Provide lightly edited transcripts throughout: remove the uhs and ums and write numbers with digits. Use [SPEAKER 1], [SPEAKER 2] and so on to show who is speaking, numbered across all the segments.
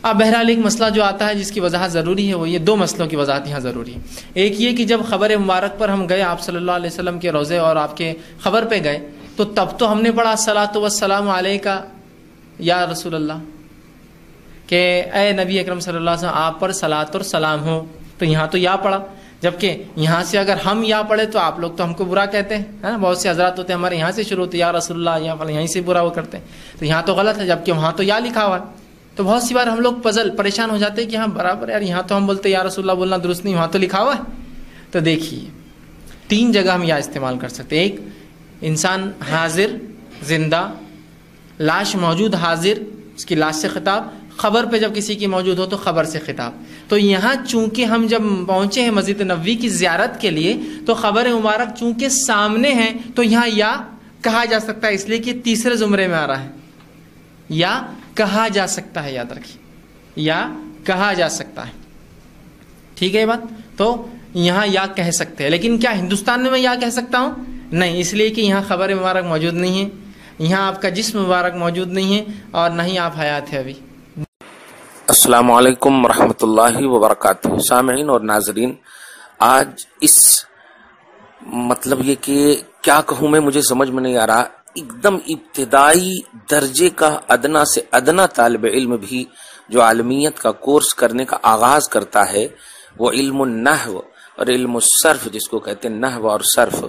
[SPEAKER 1] اب بہرحال ایک مسئلہ جو آتا ہے جس کی وضاحت ضروری ہے، وہ یہ 2 مسئلوں کی وضاحت یہاں ضروری ہے۔ ایک یہ کہ جب خبر مبارک پر ہم گئے آپ صلی اللہ علیہ وسلم کے روضے اور آپ کے خبر پہ گئے، تو تب تو ہم نے پڑھا الصلاۃ والسلام علیک یا رسول اللہ، کہ اے نبی اکرم صلی اللہ علیہ وسلم آپ پر صلاۃ اور سلام ہو، تو یہاں تو یا پڑھا، جبکہ یہاں سے اگر ہم یا پڑھے تو آپ لوگ تو ہم کو برا کہتے ہیں، بہت سے حضرات ہوتے ہیں ہمارے یہاں سے شروع ہوتے یا رسول اللہ، یہیں سے برا وہ کرتے ہیں، تو یہاں تو غلط ہے، جبکہ وہاں تو یا لکھا ہوا ہے۔ تو بہت سی بار ہم لوگ پریشان ہو جاتے ہیں کہ ہاں برابر یار، یہاں تو ہم بولتے یا رسول اللہ بولنا درست نہیں، وہاں تو لکھا ہوا ہے۔ تو دیکھیے 3 جگہ ہم یا استعمال کر سکتے ہیں۔ ایک، انسان حاضر زندہ، لاش موجود حاضر، اس کی لاش سے خطاب، خبر پہ جب کسی کی موجود ہو تو خبر سے خطاب۔ تو یہاں چونکہ ہم جب پہنچے ہیں مسجد نبوی کی زیارت کے لیے، تو خبر مبارک چونکہ سامنے ہے تو یہاں یا کہا جا سکتا ہے، اس لیے کہ تیسرے زمرے میں آ رہا ہے، یا کہا جا سکتا ہے، یاد رکھیے یا کہا جا سکتا ہے، ٹھیک ہے یہ بات۔ تو یہاں یا کہہ سکتے ہیں، لیکن کیا ہندوستان میں یا کہہ سکتا ہوں؟ نہیں، اس لیے کہ یہاں خبر مبارک موجود نہیں ہے، یہاں آپ کا جسم مبارک موجود نہیں ہے، اور نہ ہی آپ حیات ہے ابھی۔
[SPEAKER 2] السلام علیکم ورحمۃ اللہ وبرکاتہ۔ سامعین اور ناظرین، آج اس مطلب یہ کہ کیا کہوں میں، مجھے سمجھ میں نہیں آ رہا، ایک دم ابتدائی درجے کا ادنا سے ادنا طالب علم بھی جو عالمیت کا کورس کرنے کا آغاز کرتا ہے، وہ علم النحو اور علم الصرف جس کو کہتے ہیں نحو اور صرف۔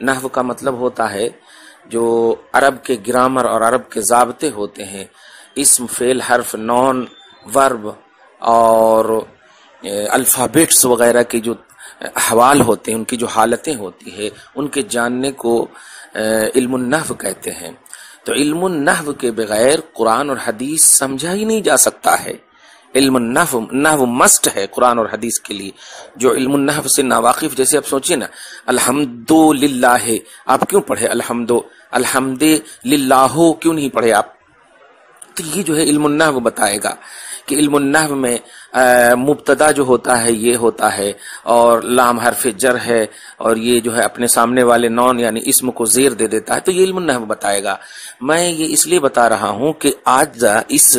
[SPEAKER 2] نحو کا مطلب ہوتا ہے جو عرب کے گرامر اور عرب کے ضابطے ہوتے ہیں، اسم، فعل، حرف، نون، ورب اور الفابیٹس وغیرہ کے جو احوال ہوتے ہیں، ان کی جو حالتیں ہوتی ہیں، ان کے جاننے کو علم النحو کہتے ہیں۔ تو علم النحو کے بغیر قرآن اور حدیث سمجھا ہی نہیں جا سکتا ہے۔ علم النحو مسٹ ہے قرآن اور حدیث کے لیے۔ جو علم النحو سے ناواقف، جیسے آپ سوچئے نا، الحمدللہ آپ کیوں پڑھے الحمد للہ کیوں نہیں پڑھے آپ؟ تو یہ جو ہے علم النحو بتائے گا کہ علم النحو میں مبتدا جو ہوتا ہے یہ ہوتا ہے، اور لام حرف جر ہے، اور یہ جو ہے اپنے سامنے والے نون یعنی اسم کو زیر دے دیتا ہے، تو یہ علم النحو بتائے گا۔ میں یہ اس لیے بتا رہا ہوں کہ آج اس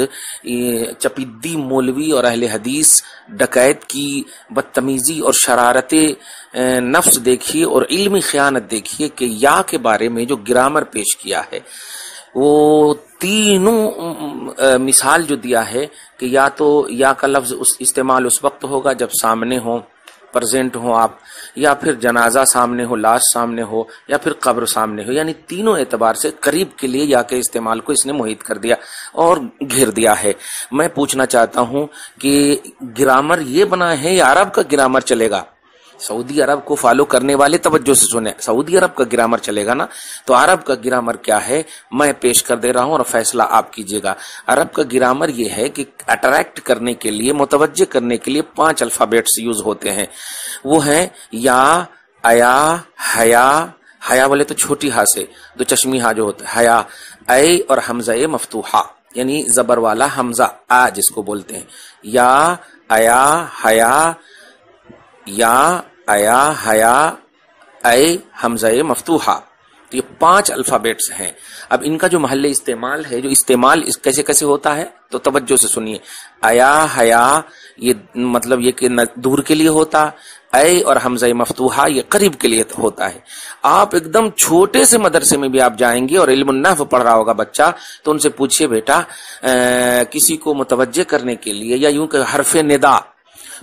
[SPEAKER 2] چپیدی مولوی اور اہل حدیث ڈکیت کی بدتمیزی اور شرارت نفس دیکھیے اور علمی خیانت دیکھیے کہ یا کے بارے میں جو گرامر پیش کیا ہے، وہ تینوں مثال جو دیا ہے کہ یا تو یا کا لفظ استعمال اس وقت ہوگا جب سامنے ہو، پرزینٹ ہو آپ، یا پھر جنازہ سامنے ہو، لاش سامنے ہو، یا پھر قبر سامنے ہو، یعنی تینوں اعتبار سے قریب کے لیے یا کے استعمال کو اس نے محیط کر دیا اور گھیر دیا ہے۔ میں پوچھنا چاہتا ہوں کہ گرامر یہ بنا ہے یا عرب کا گرامر چلے گا؟ سعودی عرب کو فالو کرنے والے توجہ سے سنیں، سعودی عرب کا گرامر چلے گا نا، تو عرب کا گرامر کیا ہے میں پیش کر دے رہا ہوں اور فیصلہ آپ کیجئے گا۔ عرب کا گرامر یہ ہے کہ اٹریکٹ کرنے کے لیے، متوجہ کرنے کے لیے 5 الفابیٹس یوز ہوتے ہیں، وہ ہیں یا، ایا، حیا، حیا بولے تو چھوٹی ہا سے، دو چشمی ہا جو ہوتا ہے حیا، اے اور حمزہ مفتوحہ یعنی زبر والا حمزہ آ جس کو بولتے ہیں، یا، ایا، حیا، یا، ایا، حیا، اے، حمزہ مفتوحہ، تو یہ 5 الفابیٹس ہیں۔ اب ان کا جو محل استعمال ہے، جو استعمال کیسے کیسے ہوتا ہے تو توجہ سے سنیے۔ ایا، حیا یہ مطلب یہ کہ دور کے لیے ہوتا، اے اور حمزہ مفتوحہ یہ قریب کے لیے ہوتا ہے۔ آپ ایک دم چھوٹے سے مدرسے میں بھی آپ جائیں گے اور علم النحو پڑھ رہا ہوگا بچہ، تو ان سے پوچھئے بیٹا کسی کو متوجہ کرنے کے لیے، یا یوں کہ حرف ندا،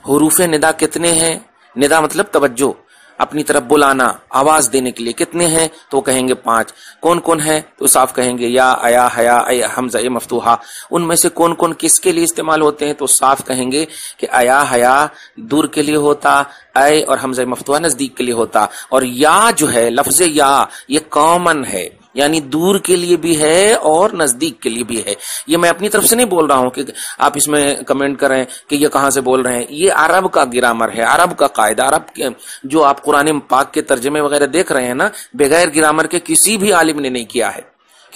[SPEAKER 2] حروف ندا کتنے ہیں؟ ندا مطلب توجہ، اپنی طرف بلانا، آواز دینے کے لیے کتنے ہیں؟ تو وہ کہیں گے 5۔ کون کون ہے؟ تو صاف کہیں گے یا، ایا، حیا، اے، حمزہ مفتوحہ۔ ان میں سے کون کون کس کے لیے استعمال ہوتے ہیں؟ تو صاف کہیں گے کہ ایا، حیا دور کے لیے ہوتا، اے اور حمزہ مفتوحہ نزدیک کے لیے ہوتا، اور یا جو ہے لفظ یا یہ کامن ہے، یعنی دور کے لیے بھی ہے اور نزدیک کے لیے بھی ہے۔ یہ میں اپنی طرف سے نہیں بول رہا ہوں کہ آپ اس میں کمنٹ کریں کہ یہ کہاں سے بول رہے ہیں، یہ عرب کا گرامر ہے، عرب کا قاعدہ۔ عرب کے جو آپ قرآن پاک کے ترجمے وغیرہ دیکھ رہے ہیں نا، بغیر گرامر کے کسی بھی عالم نے نہیں کیا ہے،